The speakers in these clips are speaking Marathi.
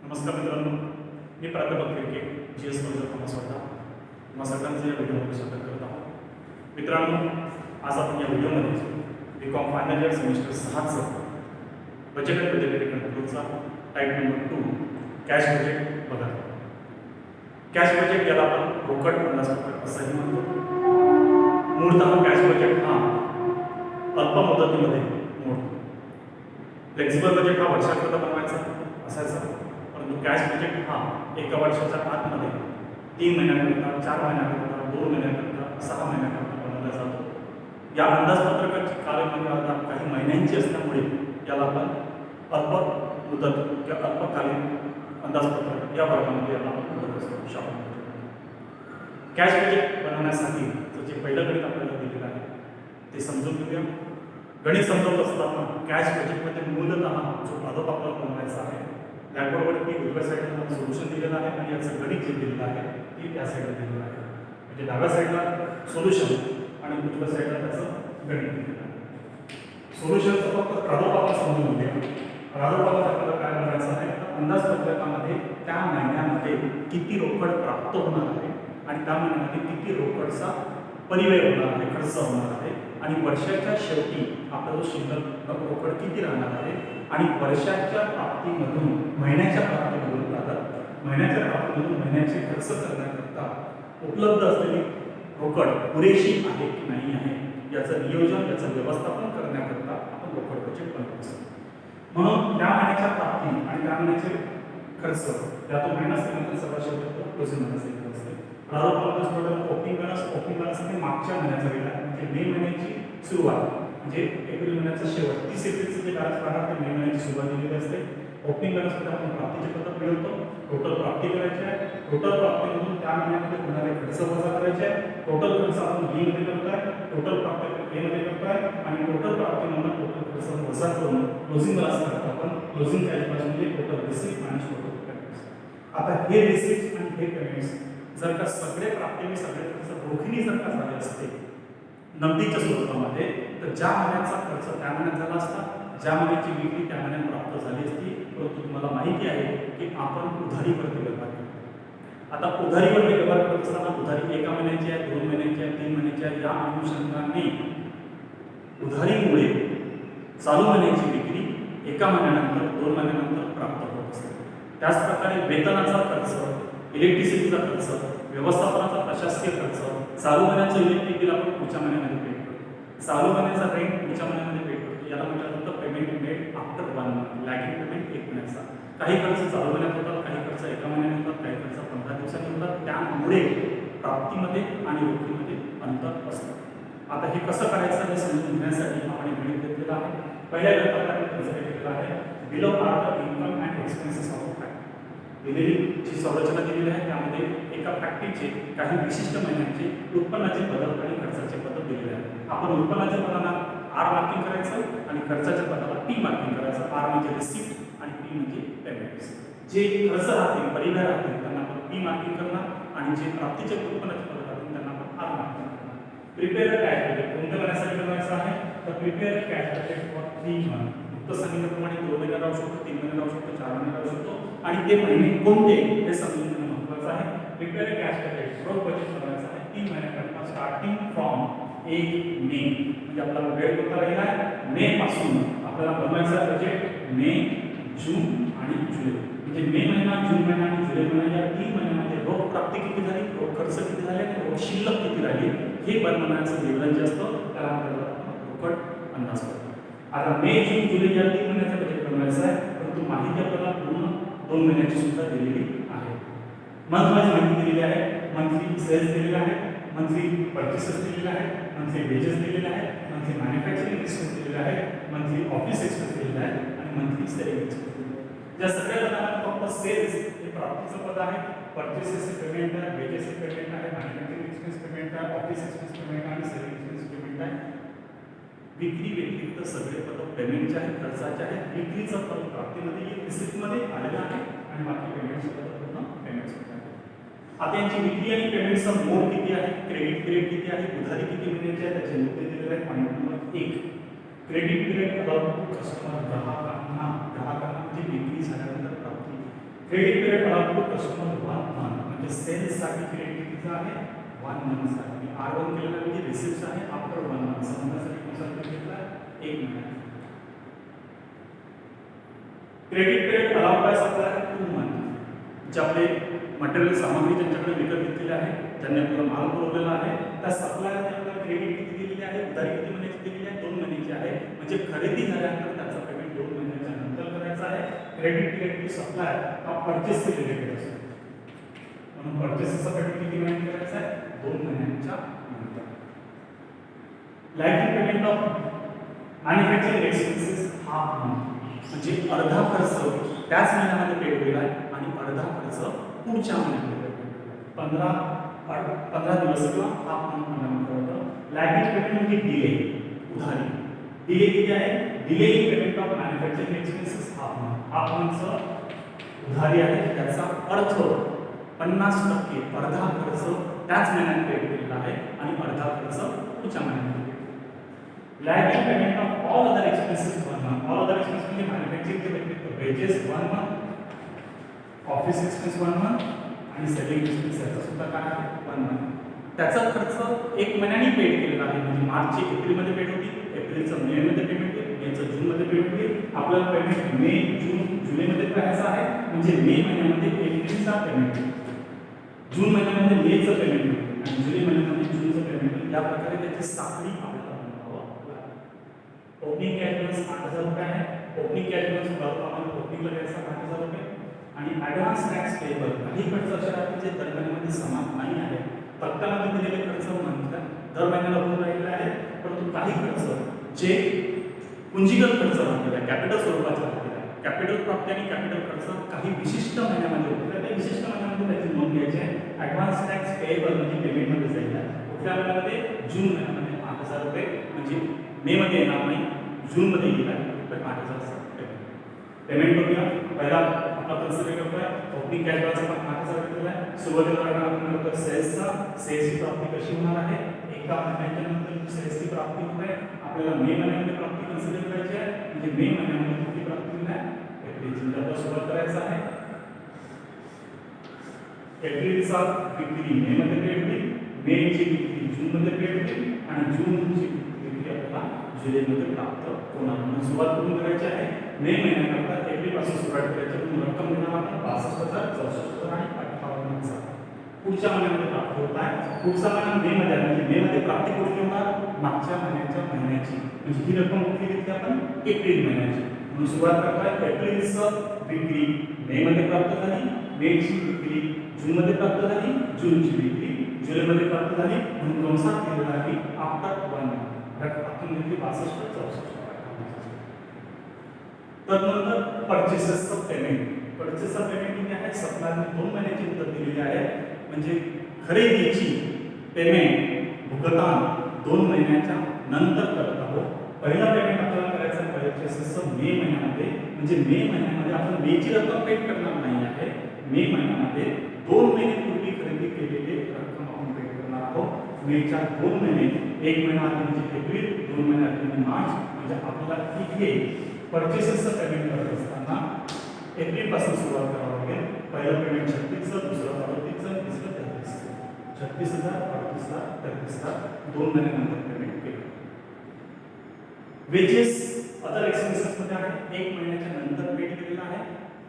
नमस्कार मित्रांनो, मी प्राध्यापक फिरके GS college of commerce Wardha तुम्हा सगळ्यांचं या व्हिडिओमध्ये स्वागत करत आहोत. मित्रांनो, आज आपण या व्हिडिओमध्ये BCom फायनल इयर सेमिस्टर 6चं बजेट अँड बजेटरी कंट्रोलचा टाईप नंबर 2 कॅश बजेट बघा. कॅश बजेट याला आपण रोकड अंदाजपत्रक असंही म्हणतो. मूळतः कॅश बजेट हा अल्प मुदतीमध्ये मोडतो. फ्लेक्सिबल बजेट हा वर्षाकरता बनवायचा असायचा, परंतु कॅश बजेट हा एका वर्षाच्या आतमध्ये 3 महिन्याकरता, 4 महिन्याकरता, 2 महिन्याकरता, 6 महिन्याकरता बनवला जातो. या अंदाजपत्रकाची कालमर्यादा काही महिन्यांची असल्यामुळे याला आपण अल्प मुदत किंवा अल्पकालीन अंदाजपत्रक या वर्गामध्ये याला आपण बनवू शकतो. कॅश बजेट बनवण्यासाठी जे पहिलं गणित आपल्याला दिलेलं आहे ते समजून घेऊया. गणित समजवत असताना कॅश बजेटमध्ये मूलतः जो पद्धत आपल्याला बनवायचा आहे ब्लॅकबोर्डवरती उजव्या साईडला सोल्युशन दिलेलं आहे आणि याचं गणित जे दिलेलं आहे ते त्या साईडला दिलेलं आहे. म्हणजे डाव्या साईडला सोल्युशन आणि उजव्या साईडला त्याचं गणित दिलेलं आहे. सोल्युशनचं फक्त प्रादुर्भाव समजून घ्या. प्रादुर्भावात आपल्याला काय करायचं आहे तर अंदाजपत्रकामध्ये त्या महिन्यामध्ये किती रोकड प्राप्त होणार आहे आणि त्या महिन्यामध्ये किती रोकडचा परिव्यय होणार आहे, खर्च होणार आहे आणि वर्षाच्या शेवटी आपला जो शिल्लक रोकड किती राहणार आहे आणि वर्षाच्या प्राप्तीमधून महिन्याच्या प्राप्तीमधून महिन्याचे खर्च करण्याकरता उपलब्ध असलेली रोकड पुरेशी आहे की नाही आहे याचं नियोजन, याचं व्यवस्थापन करण्याकरता आपण रोकड बजेट बनवत असतो. म्हणून त्या महिन्याच्या प्राप्ती आणि त्या महिन्याचे खर्च यातून महिना सेकंद सर्वात शेवटी क्लोजिंग महिना सेकंद असते. ओपनिंग बॅलन्स म्हणजे मागच्या महिन्याचा वेळ आहे, म्हणजे मे महिन्याची सुरुवात म्हणजे एप्रिल महिन्याचा शेवट 30 एप्रिलचं जे बॅलन्स राहणार ते मे महिन्याची सुरुवात दिलेली असते. ओपनिंग बॅलन्समध्ये आपण प्राप्तीचे पत्रक मिळवतो, टोटल प्राप्ती करायची आहे, टोटल प्राप्तीमधून त्या महिन्यामध्ये होणारे खर्च वजा करायचे आहे, टोटल खर्च आपण बी मध्ये करतोय, टोटल प्राप्ती ए मध्ये करतोय आणि टोटल प्राप्तीमधून टोटल खर्च वजा करून क्लोजिंग बॅलन्स करतो आपण. क्लोजिंग कॅश बॅलन्स म्हणजे टोटल रिसीप्ट आणि टोटल पेमेंट्स. आता हे रिसीप्ट आणि हे पेमेंट्स जर का सगळे प्राप्ती आणि सगळे खर्च रोखीने जर का झाले असते नगदीच्या स्वरूपामध्ये तर ज्या महिन्याचा खर्च त्या महिन्यात झाला असता, ज्या महिन्याची विक्री त्या महिन्यात प्राप्त झाली असती. परंतु तुम्हाला माहिती आहे की आपण उधारीवरती व्यवहार करतो. आता उधारीवरती व्यवहार करत असताना उधारी एका महिन्याची आहे, 2 महिन्याची आहे, 3 महिन्याची आहे, या अनुषंगाने उधारीमुळे चालू महिन्याची विक्री एका महिन्यानंतर 2 महिन्यानंतर प्राप्त होत असते. त्याचप्रकारे वेतनाचा खर्च, इलेक्ट्रिसिटीचा खर्च, व्यवस्थापनाचा प्रशासकीय खर्च, चालू महिन्याचं इलेक्ट्रिक बिल आपण पुढच्या महिन्यामध्ये पे करतो, चालू महिन्याचा रेंट पुढच्या महिन्यामध्ये पे करतो. याला म्हटलं जातं payment made after 1 month, lagging payment 1 महिन्याचा. काही खर्च चालू महिन्यात होतात, काही खर्च एका महिन्यात होतात, काही खर्च 15 दिवसांनी होतात. त्यामुळे प्राप्तीमध्ये आणि रोखीमध्ये अंतर असतं. आता हे कसं करायचं हे समजून घेण्यासाठी आपण एक गणित घेतलेलं आहे. पहिल्या गणिताला आपण कन्सिडर केलेलं आहे below are the income and expenses of fact. दिलेली जी संरचना दिलेली आहे त्यामध्ये एका फॅक्टरीचे काही विशिष्ट महिन्यांचे उत्पन्नाचे पद्धत आणि खर्चाचे पद्धत दिलेले आहे. आपण उत्पन्नाच्या पदाला आर मार्किंग करायचं आणि खर्चाच्या पदाला पी मार्किंग करायचं. आर म्हणजे रिसिप्ट आणि पी म्हणजे पेमेंट्स. जे खर्च राहतील, परिव्यय राहतील त्यांना आपण पी मार्किंग करणार आणि जे प्राप्तीचे उत्पन्नाचे पद राहतील त्यांना आपण आर मार्किंग करणार. प्रिपेअर कॅश बजेट कोणत्या महिन्यासाठी बनवायचं आहे तर prepare cash budget for 3 month. फक्त सांगितल्याप्रमाणे 2 महिने राहू शकतो, 3 महिने राहू शकतो, 4 महिने राहू शकतो आणि ते महिने कोणते हे समजून घेणं महत्त्वाचं आहे. प्रिपेअर कॅश बजेट रोख बजेट बनवायचं आहे 3 महिन्याकरता स्टार्टिंग फ्रॉम 1 मे. म्हणजे आपल्याला वेळ कोणता राहिला आहे मे पासून आपल्याला बनवायचं बजेट मे, जून आणि जुलै. म्हणजे मे महिना, जून महिना आणि जुलै महिना या 3 महिन्यामध्ये रोख प्राप्ती किती झाली, रोख खर्च किती झाले आणि रोख शिल्लक किती राहिली हे बनवण्याचं विवरण जे असतं त्याला आपल्याला रोकड अंदाजपत्रक. आता मे, जून, जुलै या 3 महिन्याचं बजेट बनवायचं आहे, परंतु माहिती आपल्याला पूर्ण 2 महिन्याची सुद्धा दिलेली आहे. मंथ वाईज माहिती दिलेली आहे. मंथली सेल्स दिलेले आहे, मंथली परचेसेस दिलेले आहे, मंथली वेजेस दिलेले आहे, मंथली मॅन्युफॅक्चरिंग एक्सपेन्स दिलेले आहे, मंथली ऑफिस एक्सपेन्स दिलेले आहे आणि मंथली सेलिंग एक्सपेन्स दिलेले आहे. या सगळ्या पदांना फक्त सेल्स हे प्राप्तीचं पद आहे, परचेसेस पेमेंट आहे, वेजेस पेमेंट आहे, मॅन्युफॅक्चरिंग एक्सपेन्स पेमेंट आहे, ऑफिस एक्सपेन्स पेमेंट आहे आणि सेलिंग एक्सपेन्स पेमेंट आहे. विक्री व्यतिरिक्त सगळे पद पेमेंटचे आहेत, खर्चाचे आहेत. विक्रीचं पद प्राप्तीमध्ये रिसिप्टमध्ये आलेलं आहे आणि बाकी पेमेंटचं पद पूर्ण पेमेंट्समध्ये आहे. आता यांची विक्री आणि पेमेंटचा मोड किती आहे, क्रेडिट पिरियड किती आहे, उधारी किती महिन्याची आहे त्याचे मुद्दे दिलेले आहेत. Point number 1 credit period allowed to customer, ग्राहकांना म्हणजे विक्री झाल्यानंतर प्राप्ती credit period allowed to customer 1 month, म्हणजे सेल्स साठी क्रेडिट कितीचा आहे 1 मंथ साठी. R1 केलेला म्हणजे रिसिप्ट्स आहे आफ्टर 1 मंथ, समजण्यासाठी कोणता घेतला 1 महिना. Credit period allowed by supplier 2 month, जे आपले मटेरियल सामग्री त्यांच्याकडे विकत घेतलेली आहे, त्यांनी आपल्याला माल पुरवलेला आहे, त्या सप्लायरने आपल्याला क्रेडिट किती दिलेली आहे, उधारी किती महिन्याची दिलेली आहे 2 महिन्याची आहे, म्हणजे खरेदी झाल्यानंतर त्याचा पेमेंट 2 महिन्याच्या नंतर करायचा आहे. क्रेडिट पिरियड टू सप्लायर हा परचेस से रिलेटेड असतो, म्हणून परचेसचा पेमेंट किती महिन्यात करायचा आहे 2 महिन्यांच्या नंतर. Like payment of manufacturing expenses half month, म्हणजे अर्धा खर्च त्याच महिन्यामध्ये पेड होईल आणि अर्धा खर्च पुढच्या महिन्यामध्ये पेड होईल. 15 दिवस किंवा हाफ मंथ म्हणण्यामध्ये होतं. लॅगिंग पेमेंट म्हणजे डिले, उधारी. डिले किती आहे, delay in payment of manufacturing expenses half month, half मंथचं उधारी आहे, त्याचा अर्थ 50% अर्धा खर्च त्याच महिन्यात पेड केलेला आहे आणि अर्धा खर्च पुढच्या महिन्यात. Lagging payment of all other expenses 1 month, all other expenses म्हणजे मॅन्युफॅक्चरिंगचे benefit wages 1 month, office expense 1 month आणि सेलिंग एक्सपेन्स याचा सुद्धा काय आहे 1 मंथ. त्याचा खर्च 1 महिन्याने पेड केलेला आहे, म्हणजे मार्च एप्रिलमध्ये पेड होती, एप्रिलचं मे मध्ये पेमेंट होईल, मेचं जून मध्ये पेमेंट होईल. आपल्याला पेमेंट मे जून जुलैमध्ये करायचं आहे, म्हणजे मे महिन्यामध्ये एप्रिलचा पेमेंट होईल, जून महिन्यामध्ये मेचं पेमेंट होईल आणि जुलै महिन्यामध्ये जूनचं पेमेंट होईल. या प्रकारे त्याची साखळी आपल्याला बनवावं लागेल. ओपनिंग कॅश बॅलन्स 8000 रुपये आहे, ओपनिंग कॅश बॅलन्स आम्हाला ओपनिंगला द्यायचा 8000 रुपये आणि ॲडव्हान्स टॅक्स पेबल काही खर्च असे आहेत जे दर महिन्यामध्ये समान नाही आहे. तक्त्यामध्ये दिलेले खर्च म्हणतात दर महिन्याला होऊन राहिलेले आहे, परंतु काही खर्च जे पुंजीगत खर्च राहतील कॅपिटल स्वरूपाचे राहतील, कॅपिटल प्राप्ती आणि कॅपिटल खर्च काही विशिष्ट महिन्यामध्ये होते, त्या विशिष्ट महिन्यामध्ये त्याची नोंद घ्यायची आहे. ॲडव्हान्स टॅक्स पेबल म्हणजे पेमेंटमध्ये जाईल, कुठल्या महिन्यामध्ये जून महिन्यामध्ये 8000 रुपये, म्हणजे मे मध्ये येणार नाही, जून मध्ये येईल 8000 पेमेंट करूया. पहिला आपला कन्सिडर करतोय ओपनिंग कॅश बॅलन्स आपण 8000 केलेला आहे. सुरुवातीला आपण करतो सेल्सची प्राप्ती कशी होणार आहे, एका महिन्याच्या नंतर सेल्सची प्राप्ती होते. आपल्याला मे महिन्यामध्ये प्राप्ती कन्सिडर करायची आहे, म्हणजे मे महिन्यामध्ये किती प्राप्ती होईल एप्रिलची आपल्याला सुरुवात करायचं आहे. एप्रिलचा विक्री मे मध्ये पेड होईल, मेची विक्री जून मध्ये पेड होईल आणि जूनची विक्री आपल्याला जुलैमध्ये प्राप्त होणार. म्हणून सुरुवात करून करायची आहे मे महिन्याकरता एप्रिल पासून सुरुवात करायची, म्हणून रक्कम देणार आपण 62,000, 64,000 आणि 58,000 पुढच्या महिन्यामध्ये प्राप्त होत आहे. पुढचा महिना मे मध्ये, म्हणजे मे मध्ये प्राप्ती कुठली होणार मागच्या महिन्याची, म्हणजे ही रक्कम कुठली घेतली आपण एप्रिल महिन्याची. म्हणून सुरुवात करताय एप्रिलचं विक्री मे मध्ये प्राप्त झाली, मेची विक्री जून मध्ये प्राप्त झाली, जूनची विक्री जुलैमध्ये प्राप्त झाली, म्हणून कंसात दिलेला आहे आफ्टर 1 मंथ रक्कम घेतली 62,000, 64,000. तदनंतर परचेसेसचं पेमेंट, परचेसचं पेमेंट किती आहे, सप्लायरने 2 महिन्याची मुदत दिलेली आहे, म्हणजे खरेदीची पेमेंट भुगतान 2 महिन्याच्या नंतर करत आहोत. पहिला पेमेंट आपल्याला करायचा आहे परचेसेसचं मे महिन्यामध्ये, म्हणजे मे महिन्यामध्ये आपण मेची रक्कम पेड करणार नाही आहे, मे महिन्यामध्ये 2 महिने पूर्वी खरेदी केलेली रक्कम आपण पेड करणार आहोत. मेच्या 2 महिने, 1 महिना आधी म्हणजे एप्रिल, 2 महिने आधी म्हणजे मार्च, म्हणजे आपल्याला इथे परचेसेसचं पेमेंट करत असताना एप्रिल पासून सुरुवात करावं लागेल. पहिलं पेमेंट 36,000, दुसरं 38,000, तिसरं 33,000, 36,000, 38,000, 33,000, 2 महिन्यानंतर पेमेंट केलं. वेजेस अदर एक्सपेन्सेस मध्ये आहे, 1 महिन्याच्या नंतर पेड केलेला आहे.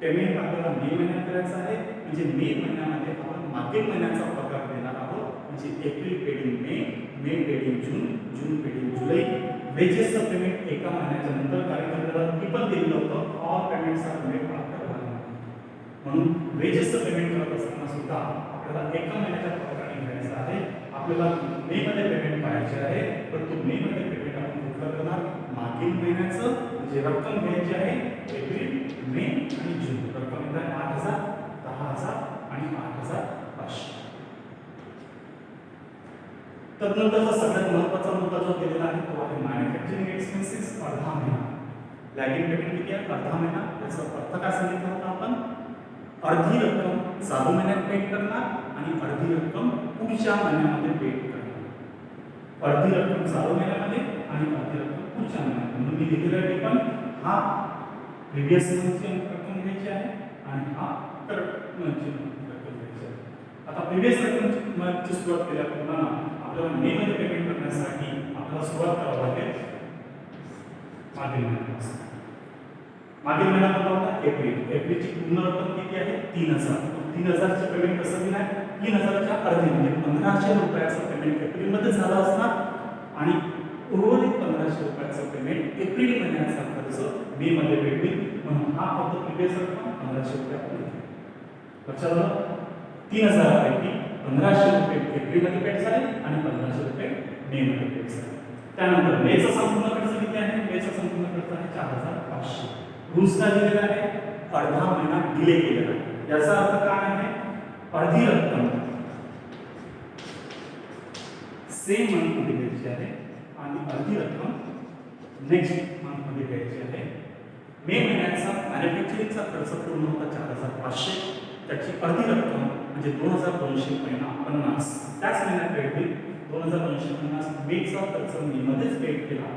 पेमेंट आपल्याला मे महिन्यात करायचं आहे, म्हणजे मे महिन्यामध्ये आपण मागील महिन्याचा पगार देणार आहोत, म्हणजे April paid in May, May paid in June, June paid in July. वेजेसचं पेमेंट एका महिन्याच्या नंतर कार्यक्रमाला ती पण दिलेलं होतं, all payments are made after 1 month. म्हणून वेजेसचं पेमेंट करत असताना सुद्धा आपल्याला एका महिन्याच्या पगाराने घ्यायचं आहे. आपल्याला मे मध्ये पेमेंट पाहिजे आहे, परंतु मे मध्ये पेमेंट आपण कुठलं करणार, मागील महिन्याचं म्हणजे रक्कम घ्यायची आहे एप्रिल, मे आणि जून. रक्कम येत आहे 8,000, 10,000 आणि 8,500. तदनंतरचा सगळ्यात महत्त्वाचा मुद्दा जो दिलेला आहे तो आहे मॅन्युफॅक्चरिंग एक्सपेन्सेस अर्धा महिना. लॅगिंग पेमेंट किती आहे, अर्धा महिना. याचा अर्थ काय सांगितलं होता आपण, अर्धी रक्कम चालू महिन्यात पेड करणार आणि अर्धी रक्कम पुढच्या महिन्यामध्ये पेड करणार. अर्धी रक्कम चालू महिन्यामध्ये आणि अर्धी रक्कम पुढच्या महिन्यात. म्हणून मी लिहिलेला आहे पण हा प्रिव्हियस मंथची रक्कम घ्यायची आहे आणि हा कर म्हणजे रक्कम द्यायची आहे. आता प्रिव्हियस रक्कमची सुरुवात केल्याप्रमाणे आपल्याला मे मध्ये पेमेंट करण्यासाठी आपल्याला सुरुवात करावी लागेल मागील महिन्यापासून. मागील महिना कोणता होता? एप्रिल. एप्रिलची पूर्ण रक्कम किती आहे? 3000. 3000 चे पेमेंट कसं दिलं आहे? 3000 च्या अर्धी म्हणजे 1500 रुपयाचं पेमेंट एप्रिल मध्ये झालं असणार आणि उर्वरित 1500 रुपयाचं पेमेंट एप्रिल महिन्याचा खर्च मे मध्ये भेटेल. म्हणून हा फक्त प्रिव्हियस रक्कम 1500 रुपये. लक्षात आलं? 3000 पैकी 1500 रुपये एप्रिल मध्ये पेड झाले आणि 1500 रुपये मे मध्ये पेड झाले. त्यानंतर मेचा संपूर्ण खर्च किती आहे? मेचा संपूर्ण खर्च आहे 4500. रूल्स काय दिलेला आहे? अर्धा महिना डिले केलेला आहे. याचा अर्थ काय आहे? अर्धी रक्कम सेम मंथ मध्ये द्यायची आहे आणि अर्धी रक्कम नेक्स्ट मंथ मध्ये द्यायची आहे. मे महिन्याचा मॅन्युफॅक्चरिंगचा खर्च पूर्ण होता 4500. त्याची अर्धी रक्कम म्हणजे 2250. त्याच महिन्यात पेड होईल. 2250 मेचा खर्च मे मध्येच पेड केला.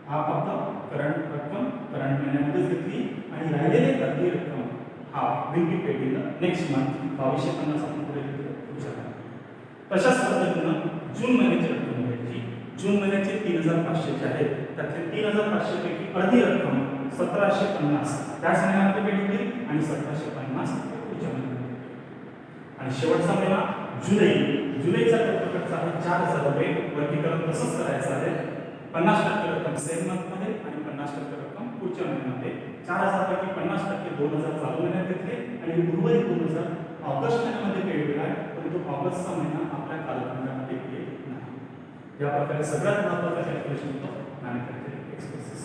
हा फक्त करंट रक्कम करंट महिन्यामध्येच घेतली आणि राहिलेली अर्धी रक्कम हा will be paid in next month 2250 आपण पुढे पुढच्या. तशाच पद्धतीनं जून महिन्याची रक्कम घ्यायची. जून महिन्याचे 3500 चे आहेत. त्यातले 3500 पैकी अर्धी रक्कम 1750 त्याच महिन्यामध्ये पेड होईल आणि 1750 पुढच्या महिन्यामध्ये. आणि शेवटचा महिना जुलै. जुलैचा खर्च आहे 4000 रुपये. वर्गीकरण तसंच करायचं आहे. 50% रक्कम सेम मंथ मध्ये आणि 50% रक्कम पुढच्या महिन्यामध्ये. 4000 पैकी 50% 2000 चालू महिन्यात घेतले आणि उर्वरित 2000 ऑगस्ट महिन्यामध्ये पेड केला आहे. परंतु ऑगस्टचा महिना आपल्या कालखंडामध्ये येत नाही. या प्रकारे सगळ्यात महत्त्वाचा कॅल्क्युलेशन होतो मॅन्युफॅक्चरिंग एक्सपेन्सेस.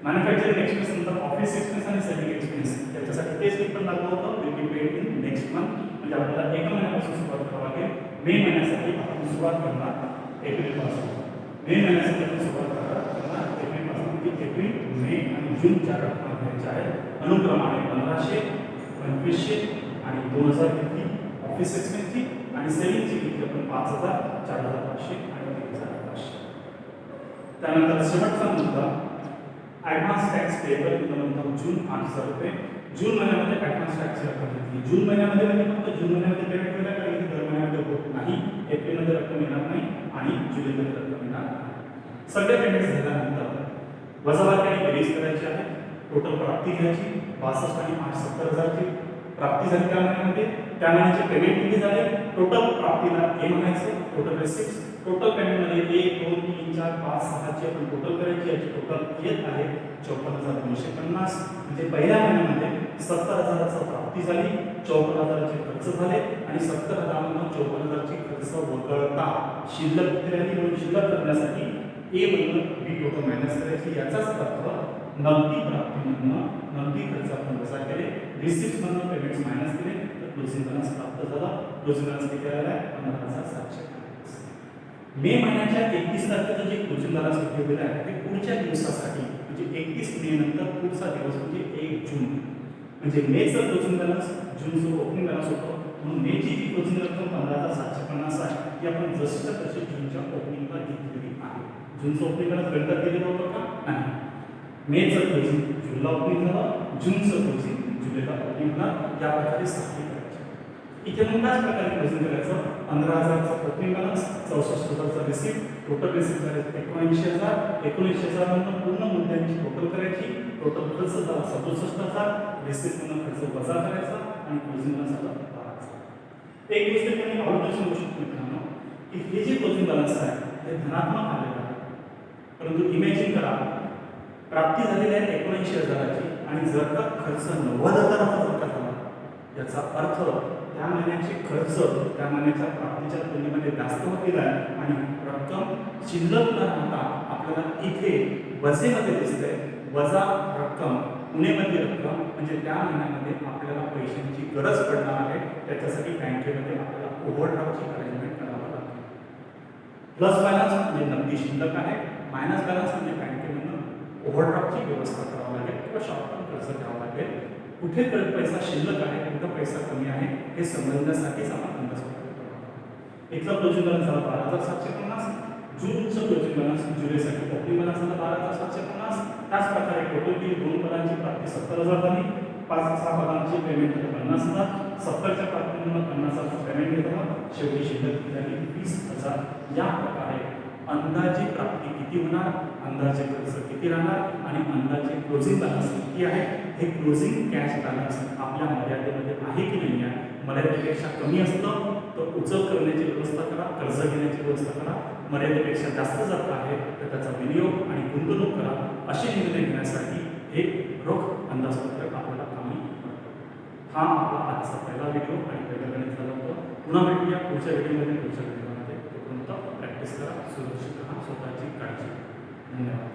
मॅन्युफॅक्चरिंग एक्सपेन्स नंतर ऑफिस एक्सपेन्स आणि सेलिंग एक्सपेन्स त्याच्यासाठी तेच पण लागू होतं. Will be paid in next month. म्हणजे आपल्याला एका महिन्यापासून सुरुवात करावी लागेल. मे महिन्यासाठी आपण सुरुवात करणार एप्रिल पासून. मे महिन्यासाठी आपण सुरुवात करणार एप्रिल पासून. म्हणजे एप्रिल, मे आणि जून 4 रक्कम घ्यायच्या आहेत. अनुक्रमाने 1500, 2500 आणि 2000 घेतली ऑफिस एक्सपेन्सची आणि सेलिंगची घेतली आपण 5000, 4500 आणि 3500. त्यानंतर शेवटचा मुद्दा advance tax payable in the month of June 8000 रुपये. जून महिन्यामध्ये ॲडव्हान्स टॅक्सची रक्कम घेतली. जून महिन्यामध्ये म्हणजे फक्त जून महिन्यामध्ये पेमेंट केलं कारण की दर महिन्यामध्ये होत नाही. एप्रिलमध्ये रक्कम येणार नाही आणि जुलैमध्ये रक्कम येणार नाही. सगळे पेमेंट झाल्यानंतर वजाबाकी आणि बेरीज करायची आहे. टोटल प्राप्ती घ्यायची 62 आणि 870,000 ची प्राप्ती झाली त्या महिन्यामध्ये. त्या महिन्याचे पेमेंट किती झाले? टोटल प्राप्तीला ए म्हणायचं. टोटल रिसिप्ट्स टोटल पेमेंटमध्ये 1 2 3 4 5 6 ची आपण टोटल करायची. याची टोटल येत आहे 54,250. म्हणजे पहिल्या महिन्यामध्ये 70,000ची प्राप्ती झाली, 54,000चे खर्च झाले आणि 70,000 मधून 54,000चे खर्च वगळता शिल्लक किती राहिली? म्हणून शिल्लक करण्यासाठी ए मधून बी टोटल मायनस करायची. याचाच अर्थ नगदी प्राप्तीमधून नगदी खर्च आपण वजा केले, रिसिप्ट्स मधून पेमेंट्स मायनस केले तर क्लोजिंग बॅलन्स प्राप्त झाला. क्लोजिंग बॅलन्स किती आला आहे? 15,750. मे महिन्याच्या 31 तारखेचं जे क्लोजिंग बॅलन्स ठेवलेलं आहे ते पुढच्या दिवसासाठी म्हणजे 31 मे नंतर पुढचा दिवस म्हणजे 1 जून. म्हणजे मेचं क्लोजिंग बॅलन्स जूनचं ओपनिंग बॅलन्स होतं. म्हणून मेची जी क्लोजिंग रक्कम 15,750 आहे ती आपण जशीच्या तशी जूनच्या ओपनिंगला घेतलेली आहे. जूनचं ओपनिंग बॅलन्स गणितात दिलेलं होतं का? नाही. मेचं क्लोजिंग जूनला ओपनिंग झालं, जूनचं क्लोजिंग जुलैला ओपनिंग झालं. या प्रकारे साखळी करायची. इथे मग त्याच प्रकारे क्लोजिंग करायचं. 15,000चा ओपनिंग बॅलन्स, 64,000चा रिसिप्ट, टोटल रिसिप्ट झाले 79,000. 79,000 नंतर पूर्ण मुद्द्यांची टोटल करायची. टोटल खर्च झाला 67,000. रिसिप्ट म्हणून खर्च वजा करायचा आणि क्लोजिंग बॅलन्स झाला 12,000. एक गोष्ट तुम्ही आवडून सांगू शकतो मित्रांनो की हे जे क्लोजिंग बॅलन्स आहे हे धनात्मक आलेलं आहे. परंतु इमॅजिन करा प्राप्ती झालेली आहे 79,000ची आणि जर का खर्च 90,000चा जर का झाला याचा अर्थ त्या महिन्याचे खर्च त्या महिन्याच्या प्राप्तीच्या तुलनेमध्ये जास्त होतील आहे आणि रक्कम शिल्लक न राहता आपल्याला इथे वजेमध्ये दिसते. वजा रक्कम उणेमध्ये रक्कम म्हणजे त्या महिन्यामध्ये आपल्याला पैशांची गरज पडणार आहे. त्याच्यासाठी बँकेमध्ये आपल्याला ओव्हरड्राफ्टची अरेंजमेंट करावं लागते. प्लस बॅलन्स म्हणजे नगदी शिल्लक आहे, मायनस बॅलन्स म्हणजे बँकेमधून ओव्हरड्राफ्टची व्यवस्था करावी लागेल किंवा शॉर्ट टर्म कर्ज घ्यावं लागेल. कुठे पैसा शिल्लक आहे, कुठे पैसा कमी आहे हे समजण्यासाठीच आपण अंदाज करतो. इथला क्लोजिंग बॅलन्स झाला 12,750. जूनचं क्लोजिंग बॅलन्स जुलैसाठी ओपनिंग बॅलन्स झाला 12,750. त्याच प्रकारे टोटल केली 2 पदांची प्राप्ती 70,000 झाली. 5-6 पदांची पेमेंट झाली 50,000, 70च्या प्राप्तीनंतर 50,000 पेमेंट घेतलं, शेवटी शिल्लक झाली 20,000. या प्रकारे अंदाजे प्राप्ती किती होणार, अंदाजे खर्च किती राहणार आणि अंदाजे क्लोजिंग बॅलन्स किती आहे, हे क्लोजिंग कॅश बॅलन्स आपल्या मर्यादेमध्ये आहे की नाही आहे. मर्यादेपेक्षा कमी असतं तर उचल करण्याची व्यवस्था करा, कर्ज घेण्याची व्यवस्था करा. मर्यादेपेक्षा जास्त जर का आहे तर त्याचा विनियोग आणि गुंतवणूक करा. असे निर्णय घेण्यासाठी हे रोख अंदाजपत्रक आपल्याला कामी पडतं. हा आपला आजचा पहिला व्हिडिओ आणि पहिलं गणित झालं होतं. पुन्हा भेटूया पुढच्या व्हिडिओमध्ये. तोपर्यंत प्रॅक्टिस करा, सुरक्षित राहा, स्वतःची काळजी. धन्यवाद.